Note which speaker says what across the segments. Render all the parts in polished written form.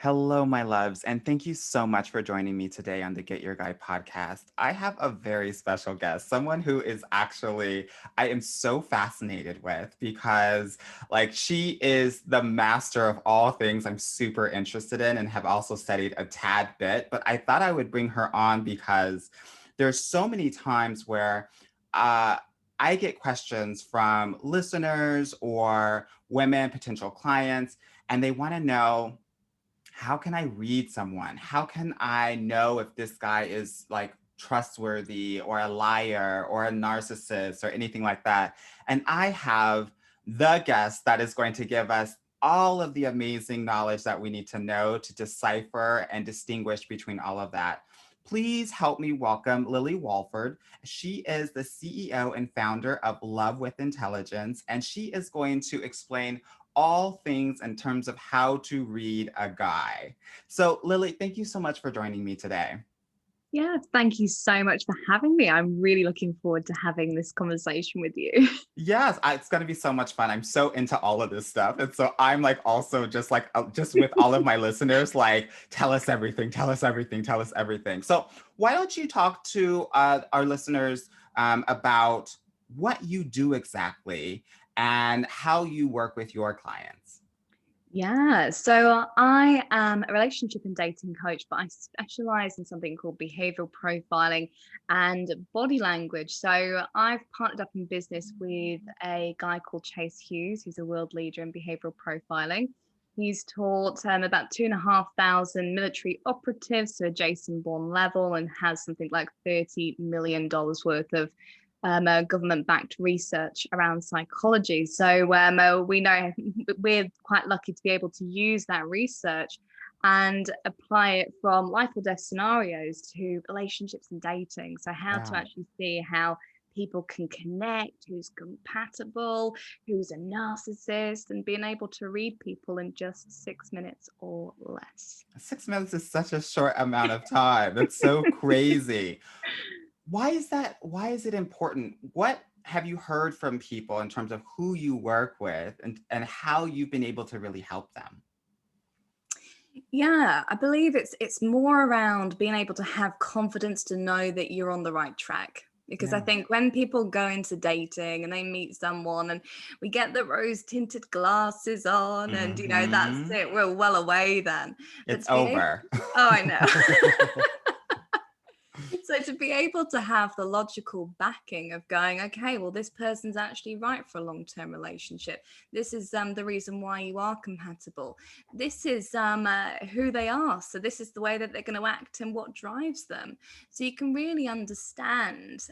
Speaker 1: Hello, my loves, and thank you so much for joining me today on the Get Your Guide podcast. I have a very special guest, someone who is actually, I am so fascinated with because, she is the master of all things I'm super interested in and have also studied a tad bit. But I thought I would bring her on because there's so many times where, uh, I get questions from listeners or women, potential clients, and they want to know, how can I read someone? How can I know if this guy is trustworthy or a liar or a narcissist or anything like that? And I have the guest that is going to give us all of the amazing knowledge that we need to know to decipher and distinguish between all of that. Please help me welcome Lily Walford. She is the CEO and founder of Love with Intelligence, and she is going to explain all things in terms of how to read a guy. So, Lily, thank you so much for joining me today.
Speaker 2: Yeah, thank you so much for having me. I'm really looking forward to having this conversation with you.
Speaker 1: Yes, it's going to be so much fun. I'm so into all of this stuff. And so I'm also just with all of my listeners, tell us everything, tell us everything, tell us everything. So why don't you talk to our listeners about what you do exactly and how you work with your clients?
Speaker 2: Yeah, so I am a relationship and dating coach, but I specialize in something called behavioral profiling and body language. So I've partnered up in business with a guy called Chase Hughes, who's a world leader in behavioral profiling. He's taught about 2,500 military operatives to a Jason Bourne level and has something like $30 million worth of government-backed research around psychology. So we know we're quite lucky to be able to use that research and apply it from life or death scenarios to relationships and dating. So how to
Speaker 1: Yeah.
Speaker 2: actually see how people can connect, who's compatible, who's a narcissist, and being able to read people in just 6 minutes or less.
Speaker 1: 6 minutes is such a short amount of time. That's so crazy. Why is that? Why is it important? What have you heard from people in terms of who you work with and how you've been able to really help them?
Speaker 2: Yeah, I believe it's more around being able to have confidence to know that you're on the right track. Because I
Speaker 1: Yeah.
Speaker 2: think when people go into dating and they meet someone and we get the rose tinted glasses on and that's
Speaker 1: Hmm.
Speaker 2: it, we're well away then. But
Speaker 1: It's
Speaker 2: to be able,
Speaker 1: over.
Speaker 2: oh, I know. So to be able to have the logical backing of going, okay, well, this person's actually right for a long-term relationship. This is the reason why you are compatible. This is who they are. So this is the way that they're going to act and what drives them. So you can really understand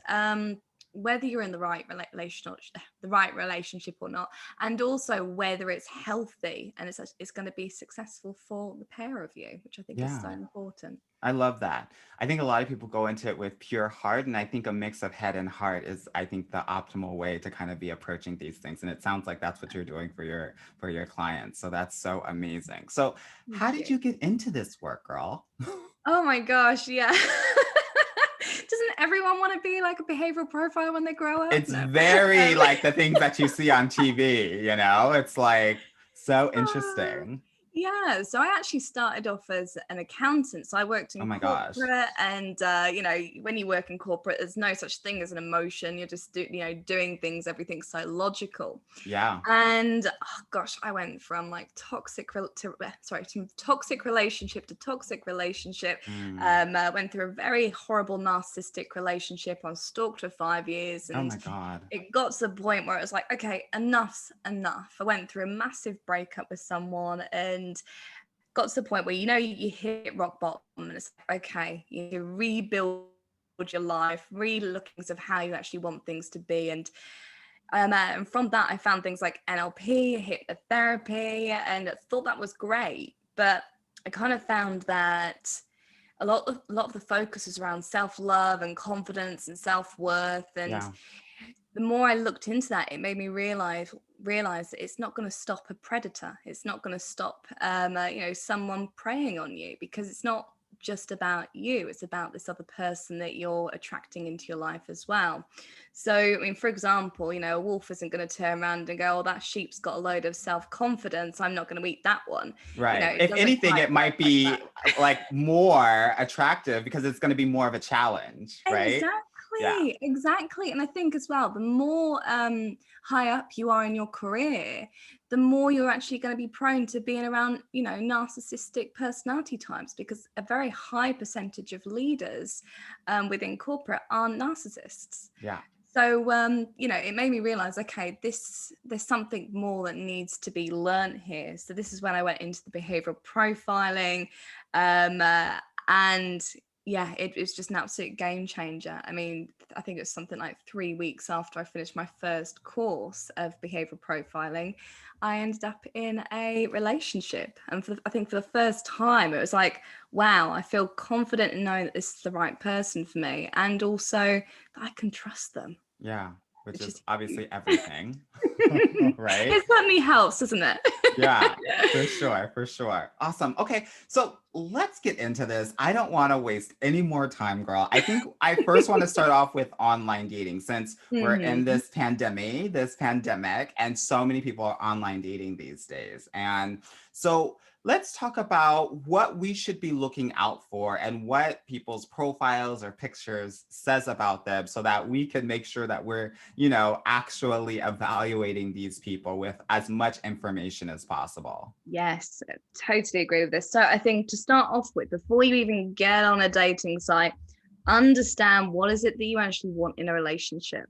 Speaker 2: whether you're in the right relationship or not, and also whether it's healthy and it's going to be successful for the pair of you, which I think is so
Speaker 1: Yeah.
Speaker 2: important.
Speaker 1: I love that. I think a lot of people go into it with pure heart, and I think a mix of head and heart is, I think, the optimal way to kind of be approaching these things. And it sounds like that's what you're doing for your clients. So that's so amazing. So,
Speaker 2: Thank
Speaker 1: how did
Speaker 2: you.
Speaker 1: you get into this work, girl?
Speaker 2: Oh my gosh, yeah. Doesn't everyone want to be like a behavioral profile when they grow up?
Speaker 1: It's
Speaker 2: No.
Speaker 1: very
Speaker 2: Um,
Speaker 1: like the things that you see on TV, you know? It's like so
Speaker 2: uh,
Speaker 1: interesting.
Speaker 2: Yeah, so I actually started off as an accountant. So I worked
Speaker 1: Oh
Speaker 2: in
Speaker 1: my gosh.
Speaker 2: corporate, and when you work in corporate, there's no such thing as an emotion. You're just doing things. Everything's so logical.
Speaker 1: Yeah.
Speaker 2: And oh gosh, I went from like from toxic relationship to toxic relationship.
Speaker 1: Mm.
Speaker 2: Went through a very horrible narcissistic relationship. I was stalked for 5 years,
Speaker 1: Oh
Speaker 2: and
Speaker 1: my God.
Speaker 2: it got to the point where it was like, okay, enough's enough. I went through a massive breakup with someone and got to the point where you hit rock bottom, and it's like, okay, you need to rebuild your life, re-lookings of how you actually want things to be. And from that, I found things like NLP, hypnotherapy, and thought that was great. But I kind of found that a lot of the focus is around self-love and confidence and self-worth. And
Speaker 1: Yeah.
Speaker 2: the more I looked into that, it made me realize that it's not going to stop a predator. It's not going to stop someone preying on you, because it's not just about you. It's about this other person that you're attracting into your life as well. So, I mean, for example, a wolf isn't going to turn around and go, oh, that sheep's got a load of self-confidence, I'm not going to eat that one.
Speaker 1: Right.
Speaker 2: It
Speaker 1: If
Speaker 2: doesn't
Speaker 1: anything,
Speaker 2: quite
Speaker 1: it
Speaker 2: work
Speaker 1: might
Speaker 2: like
Speaker 1: be
Speaker 2: that.
Speaker 1: like more attractive because it's going to be more of a challenge, right? Yeah.
Speaker 2: Exactly. And I think as well, the more high up you are in your career, the more you're actually going to be prone to being around, narcissistic personality types, because a very high percentage of leaders within corporate are narcissists.
Speaker 1: Yeah.
Speaker 2: So, it made me realize, okay, there's something more that needs to be learned here. So this is when I went into the behavioral profiling, and yeah, it was just an absolute game changer. I mean, I think it was something like 3 weeks after I finished my first course of behavioral profiling, I ended up in a relationship. And I think for the first time, it was like, wow, I feel confident in knowing that this is the right person for me. And also that I can trust them,
Speaker 1: Yeah. Which
Speaker 2: which
Speaker 1: is
Speaker 2: is huge.
Speaker 1: obviously everything, right?
Speaker 2: It certainly helps, doesn't it?
Speaker 1: Yeah, for sure, for sure. Awesome. Okay, so let's get into this. I don't want to waste any more time, girl. I think I first want to start off with online dating since we're in
Speaker 2: Hmm.
Speaker 1: this pandemic, and so many people are online dating these days. And so let's talk about what we should be looking out for and what people's profiles or pictures says about them so that we can make sure that we're, actually evaluating these people with as much information as possible.
Speaker 2: Yes, I totally agree with this. So I think to start off with, before you even get on a dating site, understand what is it that you actually want in a relationship.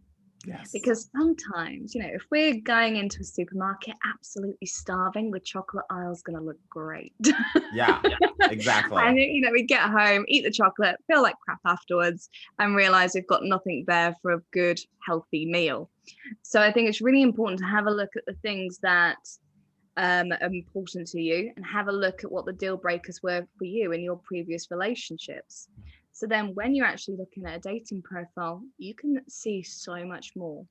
Speaker 1: Yes.
Speaker 2: Because sometimes, if we're going into a supermarket absolutely starving, the chocolate aisle's going to look great.
Speaker 1: Yeah, exactly.
Speaker 2: And, we get home, eat the chocolate, feel like crap afterwards, and realize we've got nothing there for a good, healthy meal. So I think it's really important to have a look at the things that are important to you, and have a look at what the deal breakers were for you in your previous relationships. So then when you're actually looking at a dating profile, you can see so much more.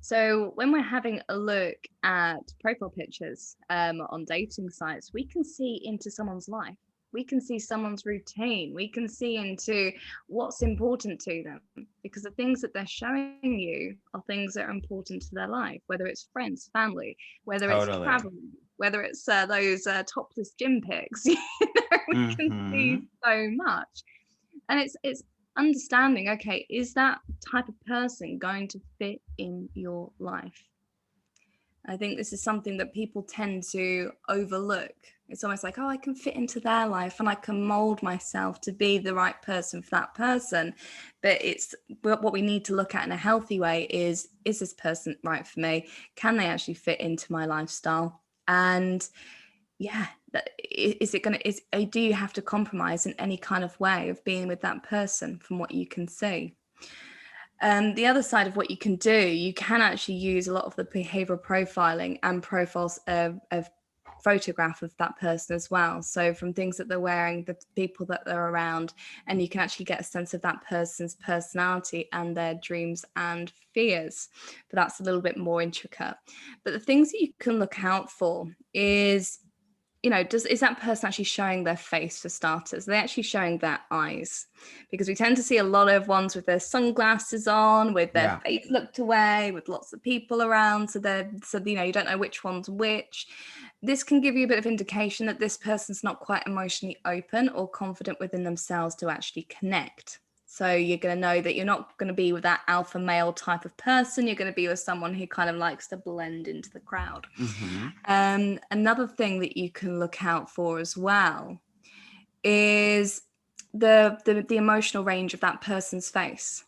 Speaker 2: So when we're having a look at profile pictures on dating sites, we can see into someone's life. We can see someone's routine. We can see into what's important to them, because the things that they're showing you are things that are important to their life, whether it's friends, family, whether it's
Speaker 1: Totally.
Speaker 2: traveling, whether it's those topless gym pics. We can see
Speaker 1: Mm-hmm.
Speaker 2: so much. And it's understanding, okay, is that type of person going to fit in your life? I think this is something that people tend to overlook. It's almost like, oh, I can fit into their life and I can mold myself to be the right person for that person. But what we need to look at in a healthy way is this person right for me? Can they actually fit into my lifestyle? And yeah, do you have to compromise in any kind of way of being with that person from what you can see? The other side of what you can do, you can actually use a lot of the behavioral profiling and profiles of photograph of that person as well. So from things that they're wearing, the people that they're around, and you can actually get a sense of that person's personality and their dreams and fears. But that's a little bit more intricate. But the things that you can look out for is, is that person actually showing their face for starters? Are they actually showing their eyes? Because we tend to see a lot of ones with their sunglasses on, with their
Speaker 1: Yeah.
Speaker 2: face looked away, with lots of people around. So you don't know which one's which. This can give you a bit of indication that this person's not quite emotionally open or confident within themselves to actually connect. So you're going to know that you're not going to be with that alpha male type of person. You're going to be with someone who kind of likes to blend into the crowd.
Speaker 1: Mm-hmm.
Speaker 2: Another thing that you can look out for as well is the emotional range of that person's face.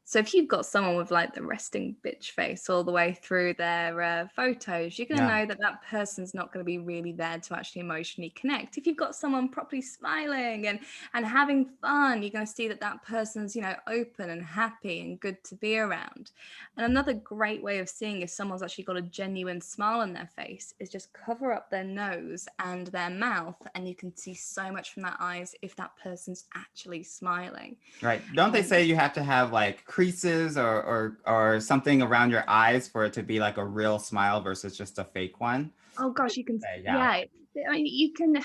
Speaker 2: So if you've got someone with like the resting bitch face all the way through their photos, you're going to
Speaker 1: Yeah.
Speaker 2: know that that person's not going to be really there to actually emotionally connect. If you've got someone properly smiling and having fun, you're going to see that that person's, open and happy and good to be around. And another great way of seeing if someone's actually got a genuine smile on their face is just cover up their nose and their mouth, and you can see so much from their eyes if that person's actually smiling.
Speaker 1: Right. Don't they say you have to have like creases or something around your eyes for it to be like a real smile versus just a fake one?
Speaker 2: Oh gosh, you can,
Speaker 1: Okay, yeah.
Speaker 2: yeah. I mean, you can.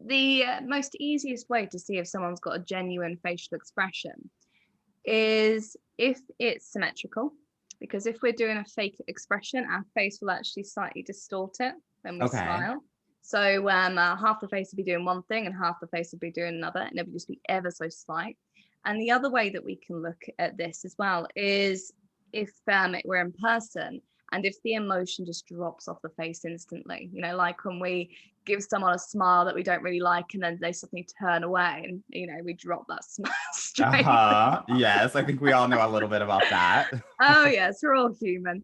Speaker 2: the most easiest way to see if someone's got a genuine facial expression is if it's symmetrical, because if we're doing a fake expression, our face will actually slightly distort it when we
Speaker 1: Okay.
Speaker 2: smile. So half the face will be doing one thing and half the face will be doing another, and it will just be ever so slight. And the other way that we can look at this as well is if we're in person and if the emotion just drops off the face instantly, you know, like when we give someone a smile that we don't really like and then they suddenly turn away and, you know, we drop that smile straight.
Speaker 1: Uh-huh. Yes, I think we all know a little bit about that.
Speaker 2: Oh yes, we're all human.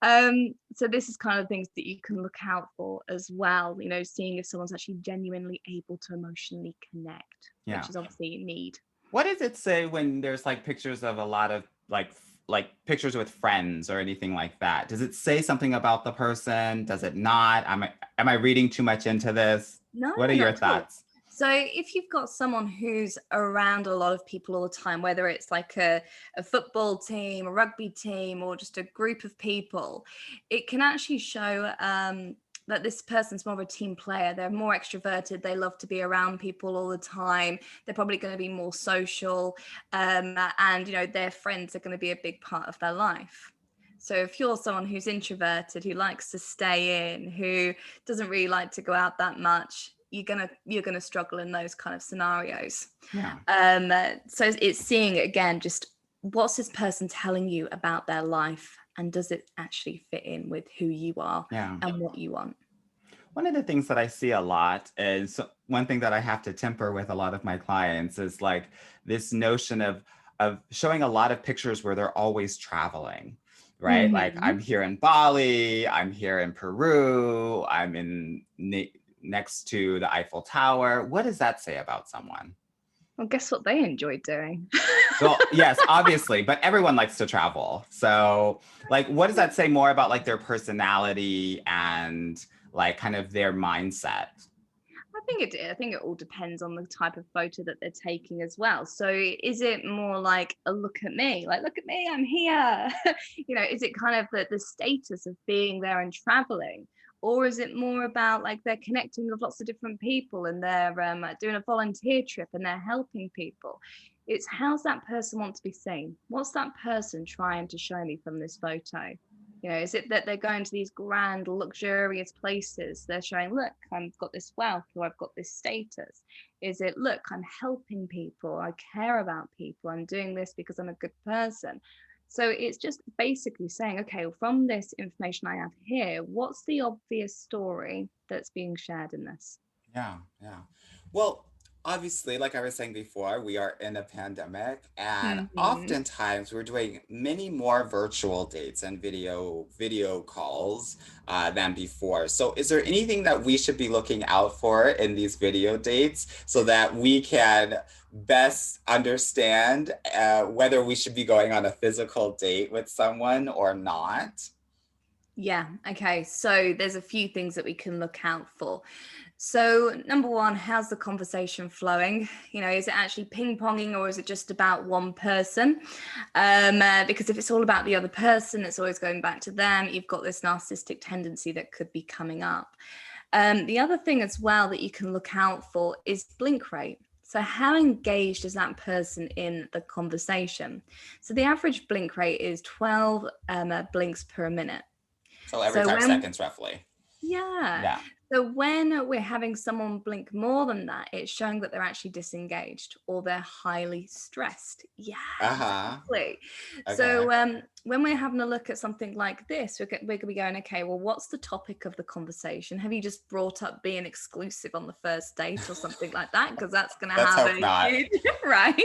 Speaker 2: So this is kind of things that you can look out for as well, you know, seeing if someone's actually genuinely able to emotionally connect,
Speaker 1: Yeah.
Speaker 2: which is obviously a need.
Speaker 1: What does it say when there's like pictures of a lot of like pictures with friends or anything like that? Does it say something about the person? Does it not? Am I reading too much into this?
Speaker 2: No,
Speaker 1: What are
Speaker 2: not
Speaker 1: your
Speaker 2: at all.
Speaker 1: thoughts?
Speaker 2: So if you've got someone who's around a lot of people all the time, whether it's like a football team, a rugby team, or just a group of people, it can actually show that this person's more of a team player. They're more extroverted. They love to be around people all the time. They're probably going to be more social, and you know their friends are going to be a big part of their life. So if you're someone who's introverted, who likes to stay in, who doesn't really like to go out that much, you're gonna struggle in those kind of scenarios.
Speaker 1: Yeah.
Speaker 2: So it's seeing again, just what's this person telling you about their life, and does it actually fit in with who you are
Speaker 1: Yeah.
Speaker 2: and what you want?
Speaker 1: One of the things that I see a lot is one thing that I have to temper with a lot of my clients is like this notion of showing a lot of pictures where they're always traveling, right? Like I'm
Speaker 2: Mm-hmm.
Speaker 1: here in Bali, I'm here in Peru, I'm in next to the Eiffel Tower. What does that say about someone?
Speaker 2: Well, guess what they enjoy doing?
Speaker 1: Well, yes, obviously, but everyone likes to travel. So, like, what does that say more about like their personality and like kind of their mindset?
Speaker 2: I think it all depends on the type of photo that they're taking as well. So is it more like a look at me, like look at me, I'm here? You know, is it kind of the status of being there and traveling? Or is it more about like they're connecting with lots of different people and they're doing a volunteer trip and they're helping people? It's how's that person want to be seen? What's that person trying to show me from this photo? You know, is it that they're going to these grand, luxurious places? They're showing, look, I've got this wealth or I've got this status. Is it, look, I'm helping people, I care about people, I'm doing this because I'm a good person. So it's just basically saying, okay, well, from this information I have here, what's the obvious story that's being shared in this?
Speaker 1: Yeah, yeah. Well, obviously, like I was saying before, we are in a pandemic, and
Speaker 2: Hmm.
Speaker 1: oftentimes we're doing many more virtual dates and video calls than before. So, is there anything that we should be looking out for in these video dates so that we can best understand whether we should be going on a physical date with someone or not?
Speaker 2: Yeah, okay. So there's a few things that we can look out for. So, number one, how's the conversation flowing? You know, is it actually ping ponging or is it just about one person? Because if it's all about the other person, it's always going back to them. You've got this narcissistic tendency that could be coming up. The other thing as well that you can look out for is blink rate. So, how engaged is that person in the conversation? So, the average blink rate is 12 blinks per minute.
Speaker 1: So, every
Speaker 2: So,
Speaker 1: five
Speaker 2: when
Speaker 1: seconds, roughly.
Speaker 2: yeah.
Speaker 1: Yeah.
Speaker 2: So when we're having someone blink more than that, it's showing that they're actually disengaged or they're highly stressed. Yeah,
Speaker 1: Uh-huh.
Speaker 2: exactly.
Speaker 1: Okay.
Speaker 2: So when we're having a look at something like this, we're going to be going, okay, well, what's the topic of the conversation? Have you just brought up being exclusive on the first date or something like that? Because that's going to
Speaker 1: Let's
Speaker 2: have
Speaker 1: hope
Speaker 2: a
Speaker 1: not.
Speaker 2: huge, right?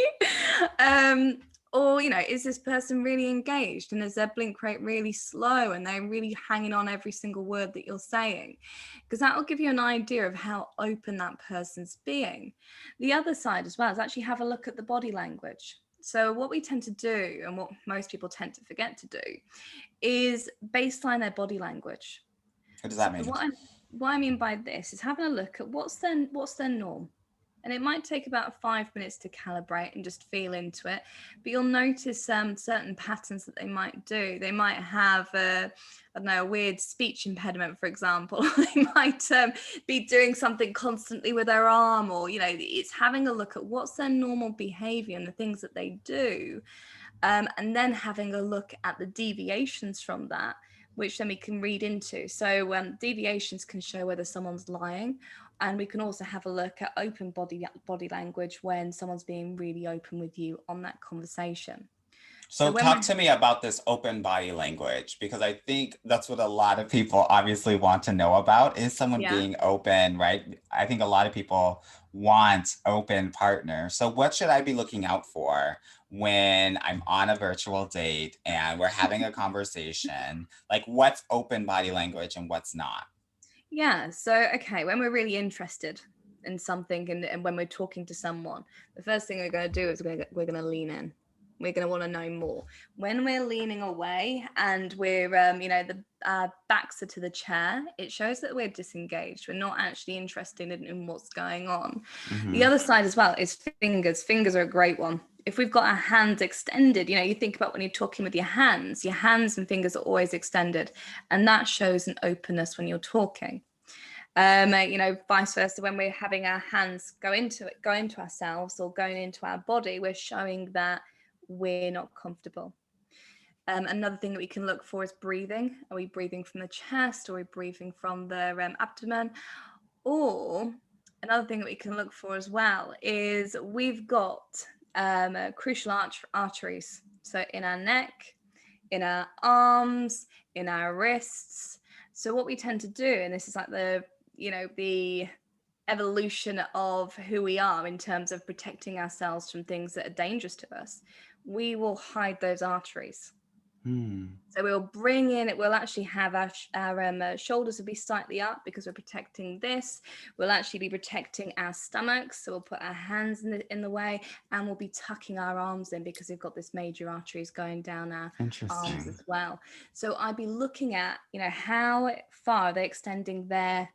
Speaker 2: Um, or, you know, is this person really engaged and is their blink rate really slow and they're really hanging on every single word that you're saying? Because that will give you an idea of how open that person's being. The other side as well is actually have a look at the body language. So, what we tend to do, and what most people tend to forget to do, is baseline their body language.
Speaker 1: What does
Speaker 2: So,
Speaker 1: that mean?
Speaker 2: what I mean by this is having a look at what's their norm. And it might take about 5 minutes to calibrate and just feel into it. But you'll notice certain patterns that they might do. They might have I don't know, a weird speech impediment, for example. They might be doing something constantly with their arm, or, it's having a look at what's their normal behavior and the things that they do. And then having a look at the deviations from that, which then we can read into. So deviations can show whether someone's lying, and we can also have a look at open body language when someone's being really open with you on that conversation. So
Speaker 1: So
Speaker 2: when
Speaker 1: talk
Speaker 2: we're
Speaker 1: to me about this open body language, because I think that's what a lot of people obviously want to know about, is someone
Speaker 2: yeah
Speaker 1: being open, right? I think a lot of people want open partners. So what should I be looking out for when I'm on a virtual date and we're having a conversation? Like, what's open body language and what's not?
Speaker 2: yeah so okay, when we're really interested in something, and when we're talking to someone, the first thing we're going to do is we're going to lean in. We're going to want to know more. When we're leaning away and we're the backs are to the chair, it shows that we're disengaged. We're not actually interested in what's going on. The
Speaker 1: Mm-hmm.
Speaker 2: other side as well is fingers are a great one. If we've got our hands extended, you think about when you're talking with your hands and fingers are always extended, and that shows an openness when you're talking. Vice versa, when we're having our hands go into ourselves or going into our body, we're showing that we're not comfortable. Another thing that we can look for is breathing. Are we breathing from the chest, or are we breathing from the abdomen? Or another thing that we can look for as well is we've got crucial arteries. So in our neck, in our arms, in our wrists. So what we tend to do, and this is like the evolution of who we are in terms of protecting ourselves from things that are dangerous to us, we will hide those arteries.
Speaker 1: Hmm.
Speaker 2: So we'll bring in, we'll actually have our shoulders will be slightly up because we're protecting this. We'll actually be protecting our stomachs. So we'll put our hands in the way, and we'll be tucking our arms in because we've got this major arteries going down our arms
Speaker 1: Interesting.
Speaker 2: as well. So I'd be looking at, how far are they extending their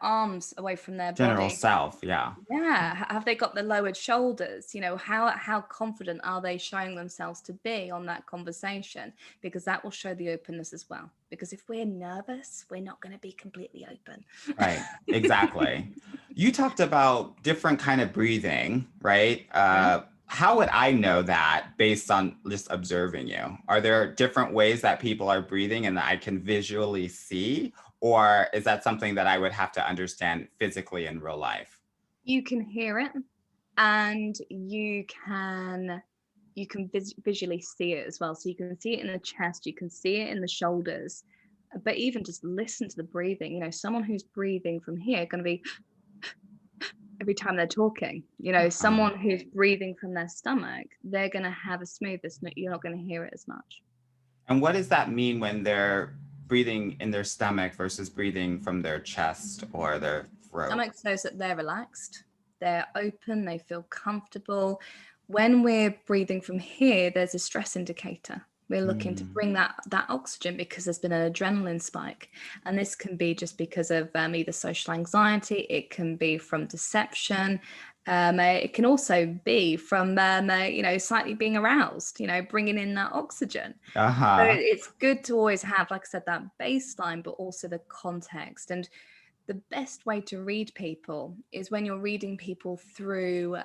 Speaker 2: arms away from their
Speaker 1: General
Speaker 2: body.
Speaker 1: self, yeah.
Speaker 2: Yeah, have they got the lowered shoulders? How confident are they showing themselves to be on that conversation? Because that will show the openness as well. Because if we're nervous, we're not going to be completely open.
Speaker 1: Right, exactly. You talked about different kind of breathing, right?
Speaker 2: Mhm.
Speaker 1: How would I know that based on just observing you? Are there different ways that people are breathing and that I can visually see? Or is that something that I would have to understand physically in real life?
Speaker 2: You can hear it, and you can visually see it as well. So you can see it in the chest, you can see it in the shoulders, but even just listen to the breathing. Someone who's breathing from here going to be every time they're talking.
Speaker 1: Uh-huh.
Speaker 2: Someone who's breathing from their stomach, they're going to have a smoothness. You're not going to hear it as much.
Speaker 1: And what does that mean when they're breathing in their stomach versus breathing from their chest or their throat?
Speaker 2: Stomach shows that they're relaxed, they're open, they feel comfortable. When we're breathing from here, there's a stress indicator. We're looking to
Speaker 1: Hmm.
Speaker 2: bring that oxygen because there's been an adrenaline spike, and this can be just because of either social anxiety. It can be from deception. It can also be from slightly being aroused. Bringing in that oxygen. So
Speaker 1: Uh-huh.
Speaker 2: it's good to always have, like I said, that baseline, but also the context. And the best way to read people is when you're reading people through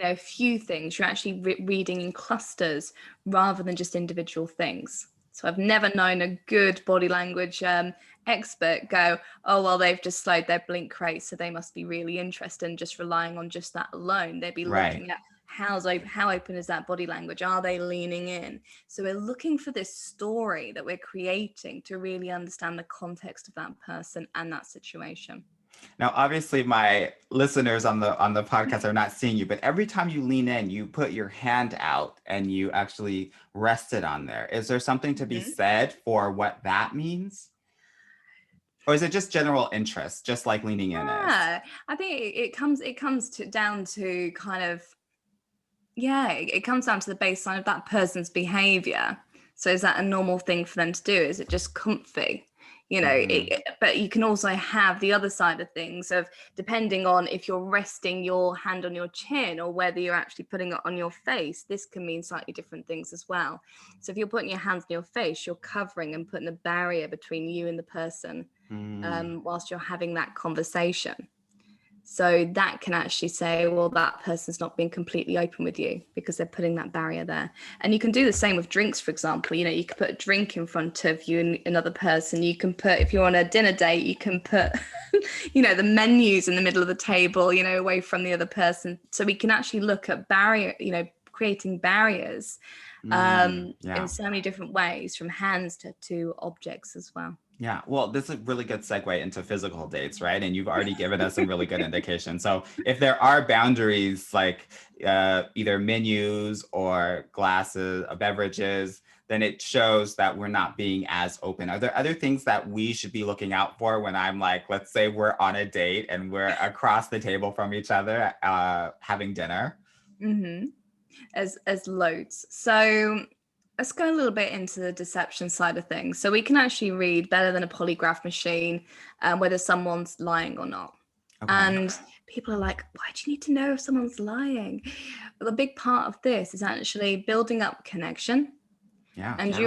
Speaker 2: a few things. You're actually reading in clusters rather than just individual things. So I've never known a good body language expert go, oh, well, they've just slowed their blink rate, so they must be really interested in just relying on just that alone. They'd be
Speaker 1: Right.
Speaker 2: looking at how open is that body language? Are they leaning in? So we're looking for this story that we're creating to really understand the context of that person and that situation.
Speaker 1: Now, obviously, my listeners on the podcast are not seeing you, but every time you lean in, you put your hand out and you actually rest it on there. Is there something to be
Speaker 2: Mhm.
Speaker 1: said for what that means? Or is it just general interest, just like leaning in is?
Speaker 2: Yeah, I think it comes down to kind of, yeah, it comes down to the baseline of that person's behavior. So is that a normal thing for them to do? Is it just comfy? you know. But you can also have the other side of things of, depending on if you're resting your hand on your chin or whether you're actually putting it on your face, this can mean slightly different things as well. So if you're putting your hands on your face, you're covering and putting a barrier between you and the person whilst you're having that conversation. So that can actually say, well, that person's not being completely open with you because they're putting that barrier there. And you can do the same with drinks, for example. You know, you can put a drink in front of you and another person. You can put, if you're on a dinner date, you can put, you know, the menus in the middle of the table, you know, away from the other person. So we can actually look at creating barriers in so many different ways, from hands to objects as well.
Speaker 1: Yeah, well, this is a really good segue into physical dates, right? And you've already given us some really good indication. So if there are boundaries like either menus or glasses, beverages, then it shows that we're not being as open. Are there other things that we should be looking out for when I'm like, let's say we're on a date and we're across the table from each other having dinner?
Speaker 2: As loads. So let's go a little bit into the deception side of things. So we can actually read better than a polygraph machine whether someone's lying or not. Okay. And people are like, why do you need to know if someone's lying? Well, the big part of this is actually building up connection. Yeah. And totally.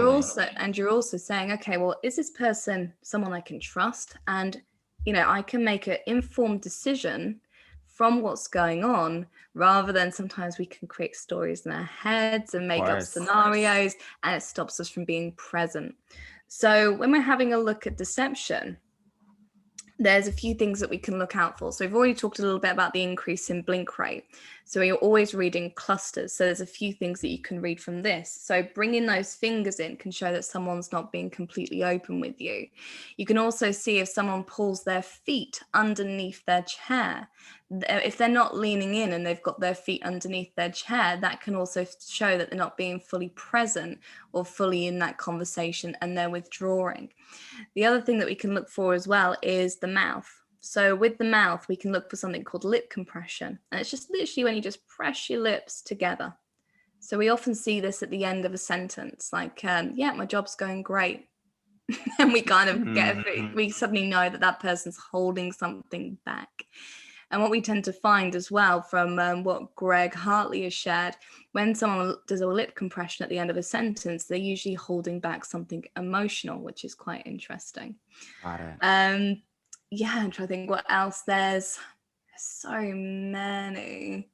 Speaker 2: you're also saying, okay, well, is this person someone I can trust? And, you know, I can make an informed decision from what's going on, rather than sometimes we can create stories in our heads and make up scenarios, and it stops us from being present. So when we're having a look at deception, there's a few things that we can look out for. So we've already talked a little bit about the increase in blink rate. So you're always reading clusters. So there's a few things that you can read from this. So bringing those fingers in can show that someone's not being completely open with you. You can also see if someone pulls their feet underneath their chair. If they're not leaning in and they've got their feet underneath their chair, that can also show that they're not being fully present or fully in that conversation, and they're withdrawing. The other thing that we can look for as well is the mouth. So with the mouth, we can look for something called lip compression. And it's just literally when you just press your lips together. So we often see this at the end of a sentence, like, yeah, my job's going great. And we kind of we suddenly know that that person's holding something back. And what we tend to find as well from what Greg Hartley has shared, when someone does a lip compression at the end of a sentence, they're usually holding back something emotional, which is quite interesting. Got it. Yeah, I'm trying to think what else. There's so many.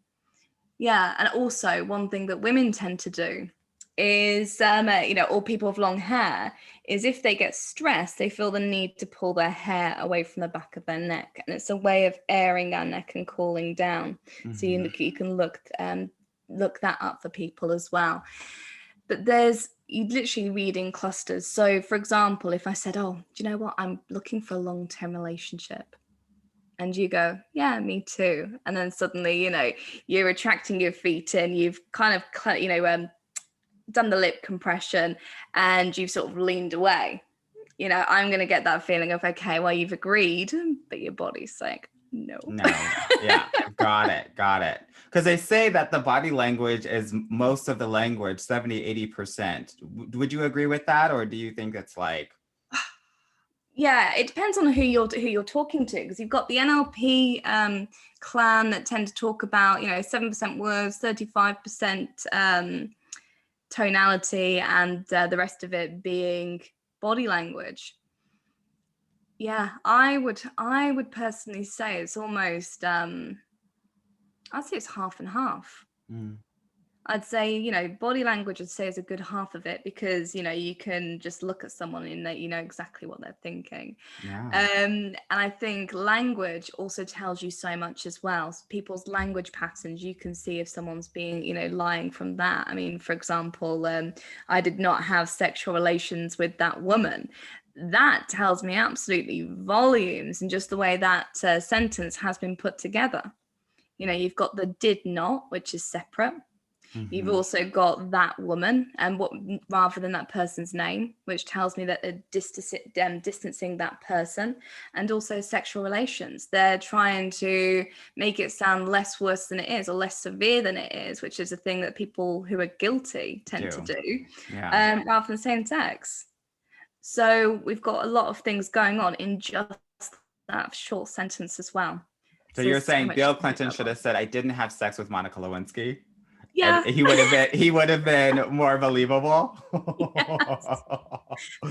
Speaker 2: Yeah, and also one thing that women tend to do is, you know, or people with long hair, is if they get stressed, they feel the need to pull their hair away from the back of their neck. And it's a way of airing our neck and cooling down. So you can look that up for people as well. But you literally read in clusters. So for example, if I said, oh, do you know what? I'm looking for a long-term relationship. And you go, yeah, me too. And then suddenly, you know, you're retracting your feet in, you've kind of, you know, done the lip compression, and you've sort of leaned away. You know, I'm going to get that feeling of, okay, well, you've agreed, but your body's saying no.
Speaker 1: Yeah, got it. Because they say that the body language is most of the language, 70-80%. Would you agree with that, or do you think it's like?
Speaker 2: Yeah, it depends on who you're talking to, because you've got the NLP clan that tend to talk about, you know, 7% words, 35% tonality, and the rest of it being body language. Yeah, I would personally say it's almost I'd say it's half and half. I'd say, you know, body language, I'd say, is a good half of it, because, you know, you can just look at someone and that you know exactly what they're thinking. Yeah. And I think language also tells you so much as well. So people's language patterns, you can see if someone's being, you know, lying from that. I mean, for example, I did not have sexual relations with that woman. That tells me absolutely volumes, and just the way that sentence has been put together. You know, you've got the did not, which is separate. You've also got that woman, and what rather than that person's name, which tells me that they're distancing that person. And also sexual relations, they're trying to make it sound less worse than it is, or less severe than it is, which is a thing that people who are guilty tend to do, rather than same sex. So we've got a lot of things going on in just that short sentence as well.
Speaker 1: So
Speaker 2: So
Speaker 1: you're
Speaker 2: there's so
Speaker 1: saying
Speaker 2: much
Speaker 1: Bill
Speaker 2: you can pick
Speaker 1: Clinton
Speaker 2: up
Speaker 1: should
Speaker 2: on.
Speaker 1: have said, "I didn't have sex with Monica Lewinsky," and
Speaker 2: Yeah.
Speaker 1: he would have been more believable.
Speaker 2: Yes.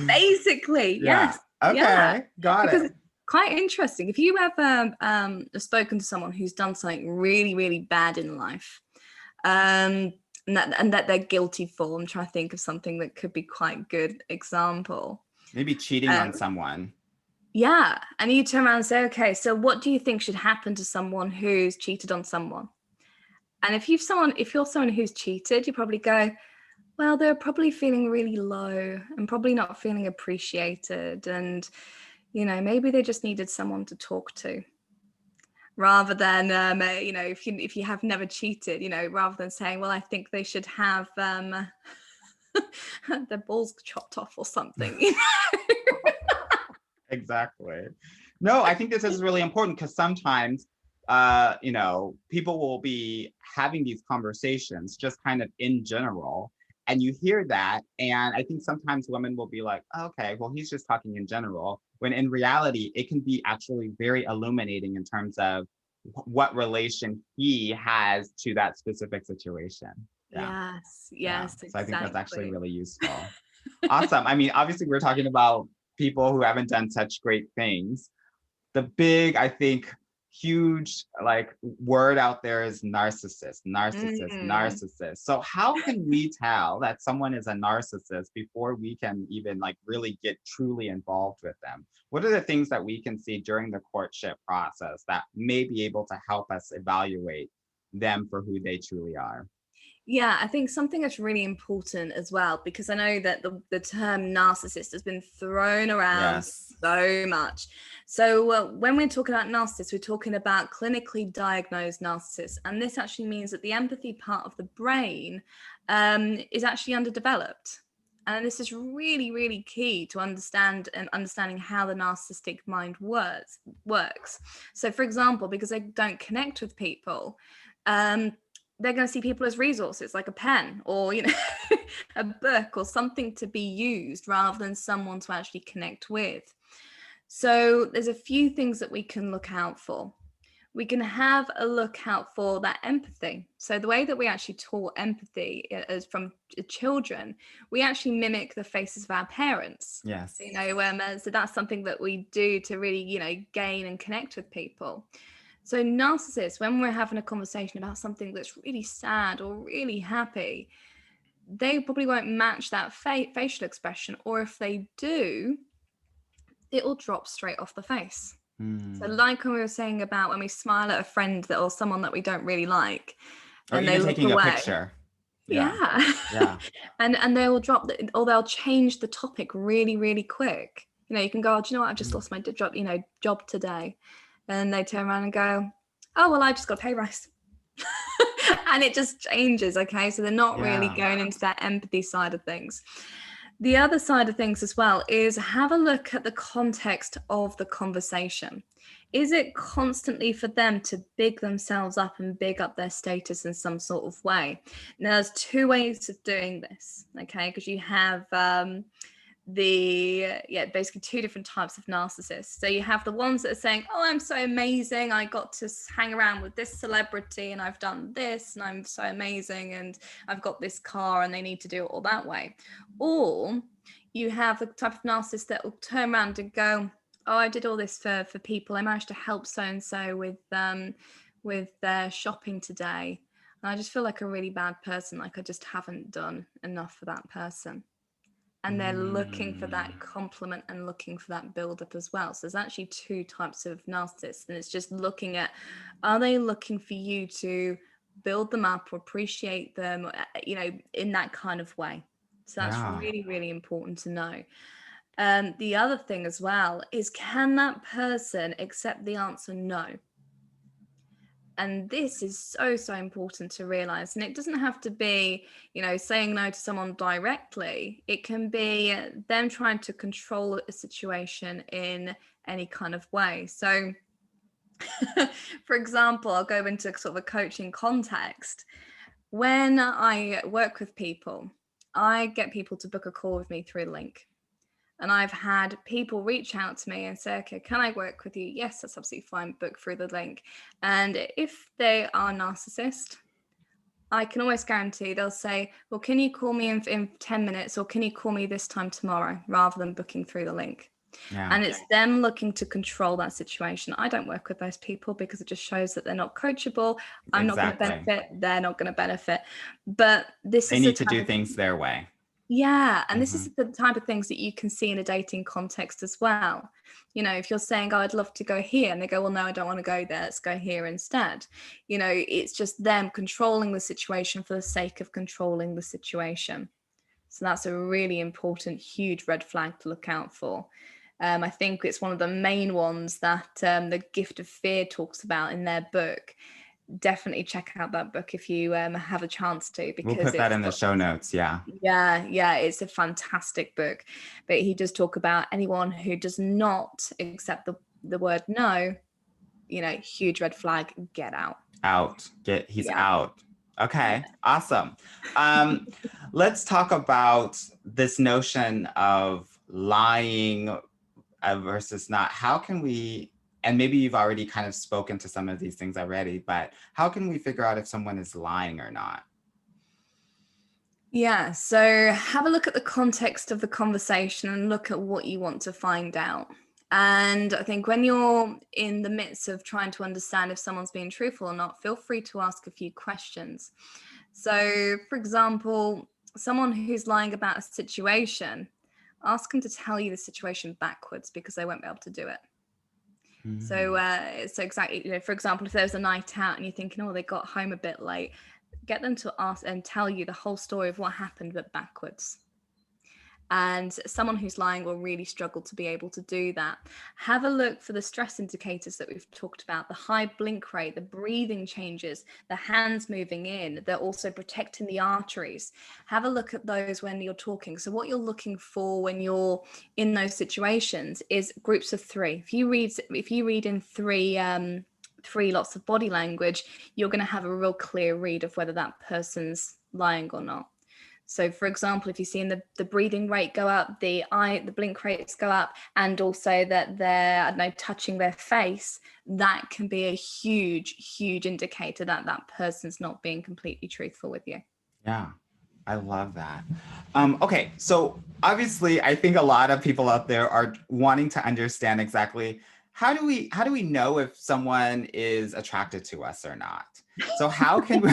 Speaker 2: Basically,
Speaker 1: Yeah.
Speaker 2: yes. Yeah.
Speaker 1: Okay. Got
Speaker 2: Because
Speaker 1: it.
Speaker 2: it's quite interesting. If you ever spoken to someone who's done something really, really bad in life, and that they're guilty for, I'm trying to think of something that could be quite good example.
Speaker 1: Maybe cheating on
Speaker 2: Um,
Speaker 1: someone.
Speaker 2: yeah. And you turn around and say, okay, so what do you think should happen to someone who's cheated on someone? And if you're someone who's cheated, you probably go, well, they're probably feeling really low and probably not feeling appreciated. And, maybe they just needed someone to talk to rather than, if you have never cheated, rather than saying, well, I think they should have their balls chopped off or something.
Speaker 1: Exactly. No, I think this is really important because sometimes, people will be having these conversations just kind of in general, and you hear that, and I think sometimes women will be like, okay, well, he's just talking in general, when in reality, it can be actually very illuminating in terms of what relation he has to that specific situation. Yeah.
Speaker 2: Yes,
Speaker 1: Yeah.
Speaker 2: yes,
Speaker 1: So I think that's actually
Speaker 2: exactly.
Speaker 1: really useful. Awesome. I mean, obviously, we're talking about people who haven't done such great things. The big, I think, huge like word out there is narcissist, narcissist,
Speaker 2: Mm.
Speaker 1: narcissist. So how can we tell that someone is a narcissist before we can even like really get truly involved with them? What are the things that we can see during the courtship process that may be able to help us evaluate them for who they truly are?
Speaker 2: Yeah, I think something that's really important as well, because I know that the term narcissist has been thrown around
Speaker 1: Yes.
Speaker 2: so much. So when we're talking about narcissists, we're talking about clinically diagnosed narcissists. And this actually means that the empathy part of the brain is actually underdeveloped. And this is really, really key to understanding how the narcissistic mind works. So, for example, because they don't connect with people, they're going to see people as resources like a pen or a book or something to be used rather than someone to actually connect with. So there's a few things that we can look out for. We can have a look out for that empathy. So the way that we actually taught empathy is from children, we actually mimic the faces of our parents. So,
Speaker 1: Yes.
Speaker 2: so that's something that we do to really gain and connect with people. So narcissists, when we're having a conversation about something that's really sad or really happy, they probably won't match that facial expression, or if they do, it will drop straight off the face. So
Speaker 1: Hmm.
Speaker 2: like when we were saying about when we smile at a friend or someone that we don't really like
Speaker 1: Or
Speaker 2: and they
Speaker 1: even
Speaker 2: look
Speaker 1: taking a
Speaker 2: away.
Speaker 1: picture. Yeah.
Speaker 2: Yeah.
Speaker 1: Yeah.
Speaker 2: and they will or they'll change the topic really, really quick. You can go, oh, do you know what? I've just
Speaker 1: Mm.
Speaker 2: lost my job today. And they turn around and go, oh, well, I just got a pay rise. And it just changes. Okay. So they're not really
Speaker 1: Yeah.
Speaker 2: going into that empathy side of things. The other side of things as well is have a look at the context of the conversation. Is it constantly for them to big themselves up and big up their status in some sort of way? Now, there's two ways of doing this, okay? Because you have basically two different types of narcissists. So you have the ones that are saying, oh, I'm so amazing, I got to hang around with this celebrity and I've done this and I'm so amazing and I've got this car, and they need to do it all that way. Or you have the type of narcissist that will turn around and go, oh, I did all this for people, I managed to help so and so with their shopping today, and I just feel like a really bad person, like I just haven't done enough for that person. And they're looking for
Speaker 1: Mm.
Speaker 2: that compliment and looking for that build up as well. So there's actually two types of narcissists, and it's just looking at, are they looking for you to build them up or appreciate them, in that kind of way. So that's
Speaker 1: Yeah.
Speaker 2: really, really important to know. The other thing as well is, can that person accept the answer no? And this is so, so important to realize. And it doesn't have to be, saying no to someone directly. It can be them trying to control a situation in any kind of way. So, for example, I'll go into sort of a coaching context. When I work with people, I get people to book a call with me through a link. And I've had people reach out to me and say, okay, can I work with you? Yes, that's absolutely fine. Book through the link. And if they are a narcissist, I can always guarantee they'll say, well, can you call me in 10 minutes, or can you call me this time tomorrow, rather than booking through the link.
Speaker 1: Yeah,
Speaker 2: And it's them looking to control that situation. I don't work with those people because it just shows that they're not coachable. I'm not going to
Speaker 1: exactly.
Speaker 2: benefit. They're not going to benefit. But this
Speaker 1: They
Speaker 2: is the
Speaker 1: need to
Speaker 2: type
Speaker 1: do
Speaker 2: of,
Speaker 1: things their way.
Speaker 2: yeah. And this
Speaker 1: Hmm.
Speaker 2: is the type of things that you can see in a dating context as well. You know, if you're saying, oh, I'd love to go here, and they go, well, no, I don't want to go there. Let's go here instead. You know, it's just them controlling the situation for the sake of controlling the situation. So that's a really important, huge red flag to look out for. I think it's one of the main ones that the Gift of Fear talks about in their book. Definitely check out that book if you have a chance to,
Speaker 1: We'll
Speaker 2: because
Speaker 1: put that
Speaker 2: it's
Speaker 1: in the
Speaker 2: got,
Speaker 1: show notes. Yeah.
Speaker 2: yeah, it's a fantastic book. But he does talk about anyone who does not accept the word no, you know, huge red flag, get out.
Speaker 1: Out. He's
Speaker 2: Yeah.
Speaker 1: out.
Speaker 2: Yeah.
Speaker 1: Okay. Awesome. Um, let's talk about this notion of lying versus not. How can we, and maybe you've already kind of spoken to some of these things already, but how can we figure out if someone is lying or not?
Speaker 2: Yeah, so have a look at the context of the conversation and look at what you want to find out. And I think when you're in the midst of trying to understand if someone's being truthful or not, feel free to ask a few questions. So, for example, someone who's lying about a situation, ask them to tell you the situation backwards, because they won't be able to do it. So,
Speaker 1: Mm.
Speaker 2: so exactly, you know, for example, if there's a night out and you're thinking, oh, they got home a bit late, get them to ask and tell you the whole story of what happened, but backwards. And someone who's lying will really struggle to be able to do that. Have a look for the stress indicators that we've talked about: the high blink rate, the breathing changes, the hands moving in. They're also protecting the arteries. Have a look at those when you're talking. So what you're looking for when you're in those situations is groups of three. If you read in three lots of body language, you're going to have a real clear read of whether that person's lying or not. So, for example, if you're seeing the breathing rate go up, the blink rates go up, and also that they're, I don't know, touching their face, that can be a huge indicator that that person's not being completely truthful with you.
Speaker 1: Yeah, I love that. Okay, so obviously, I think a lot of people out there are wanting to understand exactly how do we know if someone is attracted to us or not? So how can we,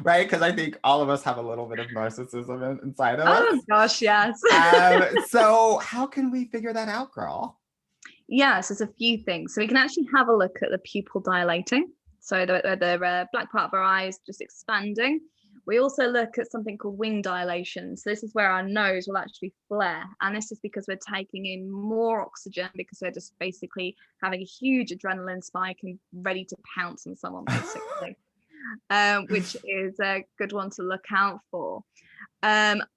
Speaker 1: right? Because I think all of us have a little bit of narcissism inside of
Speaker 2: Oh
Speaker 1: us.
Speaker 2: gosh, yes.
Speaker 1: So how can we figure that out, girl?
Speaker 2: Yes, there's a few things. So we can actually have a look at the pupil dilating. So the black part of our eyes just expanding. We also look at something called wing dilation. So this is where our nose will actually flare. And this is because we're taking in more oxygen, because we're just basically having a huge adrenaline spike and ready to pounce on someone, basically, which is a good one to look out for.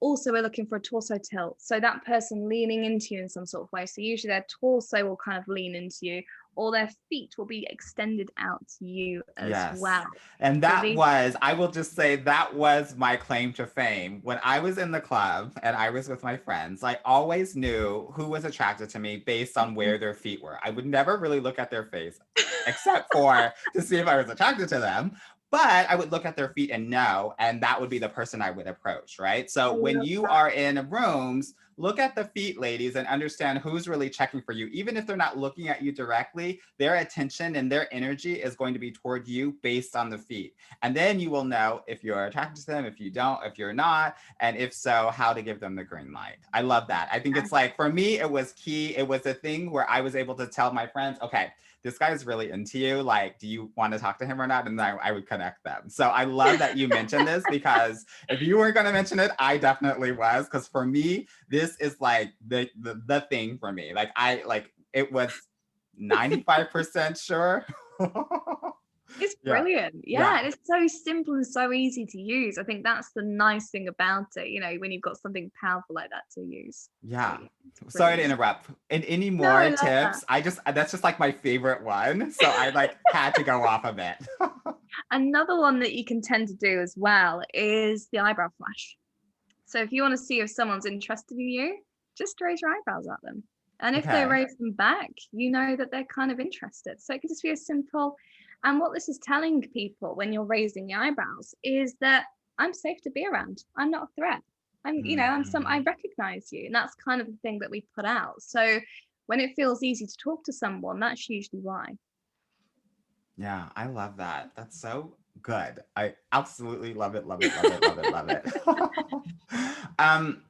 Speaker 2: Also, we're looking for a torso tilt. So that person leaning into you in some sort of way. So usually their torso will kind of lean into you, or their feet will be extended out to you as
Speaker 1: Yes.
Speaker 2: well.
Speaker 1: And
Speaker 2: So these,
Speaker 1: I will just say that was my claim to fame. When I was in the club and I was with my friends, I always knew who was attracted to me based on where their feet were. I would never really look at their face except for to see if I was attracted to them. But I would look at their feet and know, and that would be the person I would approach, right? So
Speaker 2: I
Speaker 1: when
Speaker 2: love
Speaker 1: you
Speaker 2: that.
Speaker 1: are in rooms, look at the feet, ladies, and understand who's really checking for you. Even if they're not looking at you directly, their attention and their energy is going to be toward you based on the feet. And then you will know if you're attracted to them, if you don't, if you're not, and if so, how to give them the green light. I love that. I think it's like, for me, it was key. It was a thing where I was able to tell my friends, okay, this guy's really into you. Like, do you want to talk to him or not? And I would connect them. So I love that you mentioned this, because if you weren't going to mention it, I definitely was. Because for me, this is like the thing for me. Like it was 95% sure.
Speaker 2: It's
Speaker 1: Yeah.
Speaker 2: brilliant. Yeah,
Speaker 1: Yeah.
Speaker 2: and it's so simple and so easy to use. I think that's the nice thing about it, you know, when you've got something powerful like that to use. So
Speaker 1: Yeah.
Speaker 2: yeah, it's
Speaker 1: Sorry to
Speaker 2: brilliant.
Speaker 1: interrupt. And any
Speaker 2: No, I
Speaker 1: more
Speaker 2: love that.
Speaker 1: tips? That's just like my favorite one. So I like had to go off of it.
Speaker 2: Another one that you can tend to do as well is the eyebrow flash. So if you want to see if someone's interested in you, just raise your eyebrows at them. And if they
Speaker 1: Okay.
Speaker 2: raise them back, you know that they're kind of interested. So it can just be as simple. And what this is telling people when you're raising the eyebrows is that I'm safe to be around. I'm not a threat. I
Speaker 1: Mhm.
Speaker 2: recognize you. And that's kind of the thing that we put out. So when it feels easy to talk to someone, that's usually why.
Speaker 1: Yeah, I love that. That's so good. I absolutely love it, love it, love it, love it, love it. um,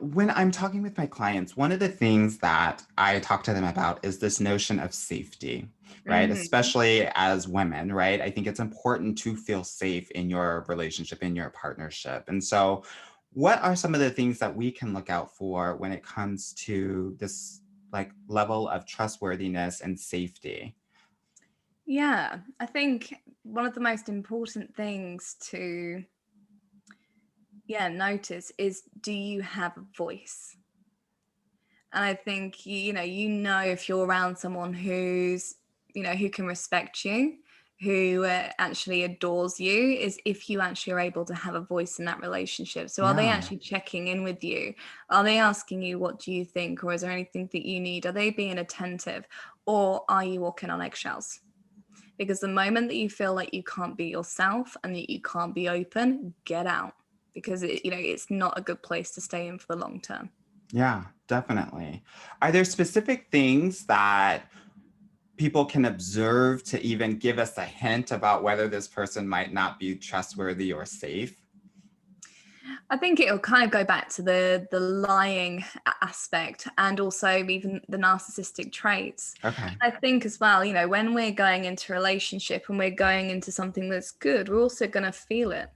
Speaker 1: when I'm talking with my clients, one of the things that I talk to them about is this notion of safety, right?
Speaker 2: Mhm.
Speaker 1: Especially as women, right? I think it's important to feel safe in your relationship, in your partnership. And so, what are some of the things that we can look out for when it comes to this like level of trustworthiness and safety?
Speaker 2: Yeah, I think one of the most important things to notice is, do you have a voice? And I think you know if you're around someone who can respect you, who actually adores you, is if you actually are able to have a voice in that relationship. So are they
Speaker 1: Yeah.
Speaker 2: actually checking in with you? Are they asking you, what do you think, or is there anything that you need? Are they being attentive, or are you walking on eggshells? Because the moment that you feel like you can't be yourself and that you can't be open, get out, because it's not a good place to stay in for the long term.
Speaker 1: Yeah, definitely. Are there specific things that people can observe to even give us a hint about whether this person might not be trustworthy or safe?
Speaker 2: I think it'll kind of go back to the lying aspect, and also even the narcissistic traits.
Speaker 1: Okay.
Speaker 2: I think as well, when we're going into a relationship and we're going into something that's good, we're also going to feel it.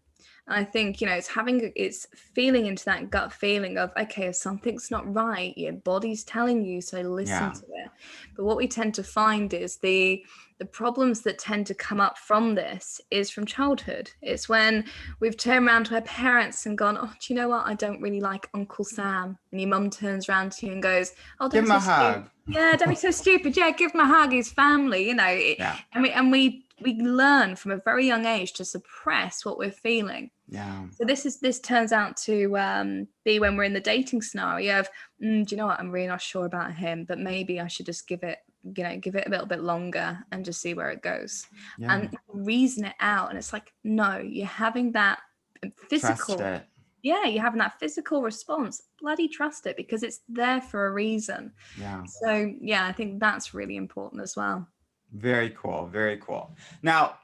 Speaker 2: And I think, it's feeling into that gut feeling of, okay, if something's not right, your body's telling you, so listen
Speaker 1: Yeah.
Speaker 2: to it. But what we tend to find is the problems that tend to come up from this is from childhood. It's when we've turned around to our parents and gone, oh, do you know what? I don't really like Uncle Sam. And your mum turns around to you and goes, oh, don't
Speaker 1: Give
Speaker 2: be
Speaker 1: them
Speaker 2: so
Speaker 1: a
Speaker 2: stupid.
Speaker 1: hug.
Speaker 2: Yeah, don't be so stupid. Yeah, give him a hug. He's family,
Speaker 1: Yeah.
Speaker 2: And we learn from a very young age to suppress what we're feeling.
Speaker 1: Yeah.
Speaker 2: So this turns out to be when we're in the dating scenario of, do you know what? I'm really not sure about him, but maybe I should just give it a little bit longer and just see where it goes,
Speaker 1: Yeah.
Speaker 2: and reason it out. And it's like, no, you're having that
Speaker 1: Trust
Speaker 2: physical,
Speaker 1: it.
Speaker 2: yeah, you're having that physical response. Bloody trust it, because it's there for a reason.
Speaker 1: Yeah.
Speaker 2: So yeah, I think that's really important as well.
Speaker 1: Very cool. Very cool. Now,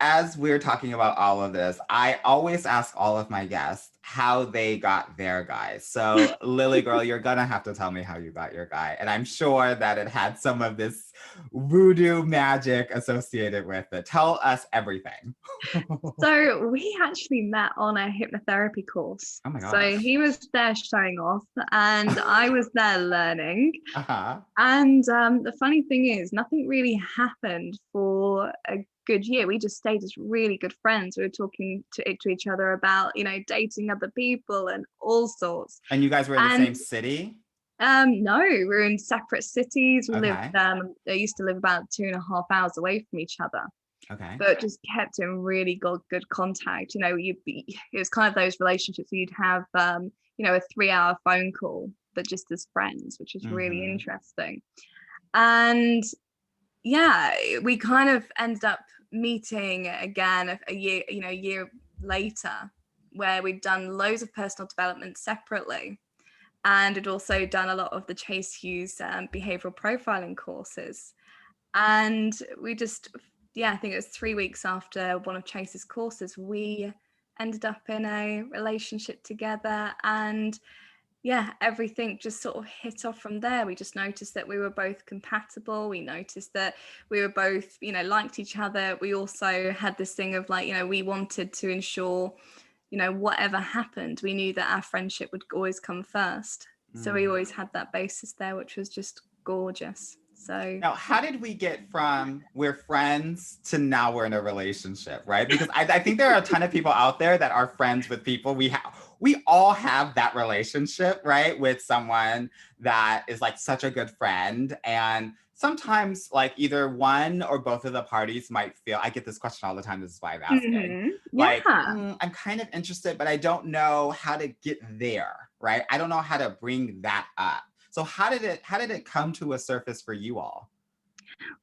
Speaker 1: as we're talking about all of this, I always ask all of my guests how they got their guy. So, Lily girl, you're gonna have to tell me how you got your guy. And I'm sure that it had some of this voodoo magic associated with it. Tell us everything.
Speaker 2: So we actually met on a hypnotherapy course.
Speaker 1: Oh my
Speaker 2: So
Speaker 1: gosh.
Speaker 2: he was there showing off, and I was there learning.
Speaker 1: Uh-huh.
Speaker 2: And the funny thing is, nothing really happened for a good year. We just stayed as really good friends. We were talking to each other about, dating other people and all sorts.
Speaker 1: And you guys were in the
Speaker 2: And
Speaker 1: same city?
Speaker 2: no, we were in separate cities. We lived,
Speaker 1: Okay.
Speaker 2: they used to live about 2.5 hours away from each other,
Speaker 1: Okay.
Speaker 2: but just kept in really good contact. It was kind of those relationships where you'd have, a 3-hour phone call, but just as friends, which is really
Speaker 1: Mm-hmm.
Speaker 2: interesting. And yeah, we kind of ended up meeting again a year later, where we'd done loads of personal development separately, and had also done a lot of the Chase Hughes behavioral profiling courses. And we just, yeah, I think it was 3 weeks after one of Chase's courses, we ended up in a relationship together. And yeah, everything just sort of hit off from there. We just noticed that we were both compatible. We noticed that we were both, liked each other. We also had this thing of like, we wanted to ensure, whatever happened, we knew that our friendship would always come first. So we
Speaker 1: Mm.
Speaker 2: always had that basis there, which was just gorgeous. So
Speaker 1: Now, how did we get from we're friends to now we're in a relationship, right? Because I think there are a ton of people out there that are friends with people. We all have that relationship, right? With someone that is like such a good friend. And sometimes like either one or both of the parties might feel, I get this question all the time, this is why I'm asking, like,
Speaker 2: Yeah.
Speaker 1: I'm kind of interested, but I don't know how to get there, right? I don't know how to bring that up. So how did it come to a surface for you all?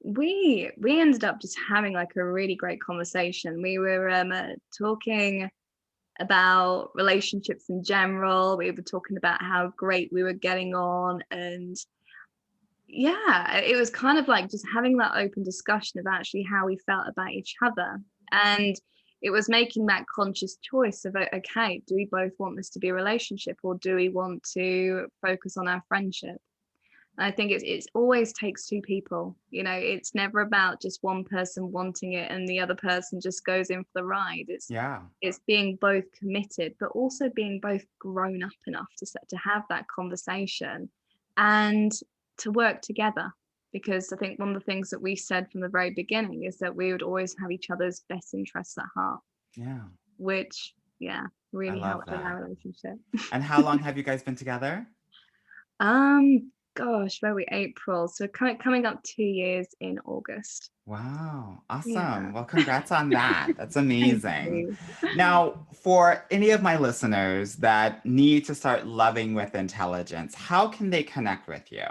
Speaker 2: We ended up just having like a really great conversation. We were talking about relationships in general. We were talking about how great we were getting on, and yeah, it was kind of like just having that open discussion of actually how we felt about each other. And it was making that conscious choice of, okay, do we both want this to be a relationship, or do we want to focus on our friendship? And I think it's always takes two people. It's never about just one person wanting it and the other person just goes in for the ride. It's
Speaker 1: Yeah.
Speaker 2: it's being both committed, but also being both grown up enough to have that conversation and to work together. Because I think one of the things that we said from the very beginning is that we would always have each other's best interests at heart,
Speaker 1: Yeah.
Speaker 2: which, yeah,
Speaker 1: I
Speaker 2: really
Speaker 1: love
Speaker 2: helped with
Speaker 1: that.
Speaker 2: our relationship.
Speaker 1: And how long have you guys been together?
Speaker 2: Gosh, where are we? April. So coming up 2 years in August.
Speaker 1: Wow, awesome.
Speaker 2: Yeah.
Speaker 1: Well, congrats on that. That's
Speaker 2: Thank
Speaker 1: amazing.
Speaker 2: you.
Speaker 1: Now, for any of my listeners that need to start loving with intelligence, how can they connect with you?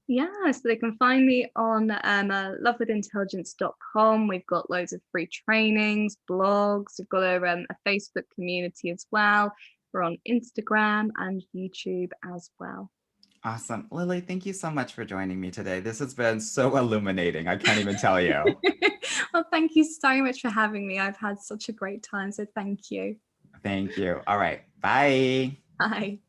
Speaker 2: Yeah, so they can find me on lovewithintelligence.com. We've got loads of free trainings, blogs. We've got a Facebook community as well. We're on Instagram and YouTube as well.
Speaker 1: Awesome. Lily, thank you so much for joining me today. This has been so illuminating. I can't even tell you.
Speaker 2: Well, thank you so much for having me. I've had such a great time, so thank you.
Speaker 1: Thank you. All right. Bye.
Speaker 2: Bye.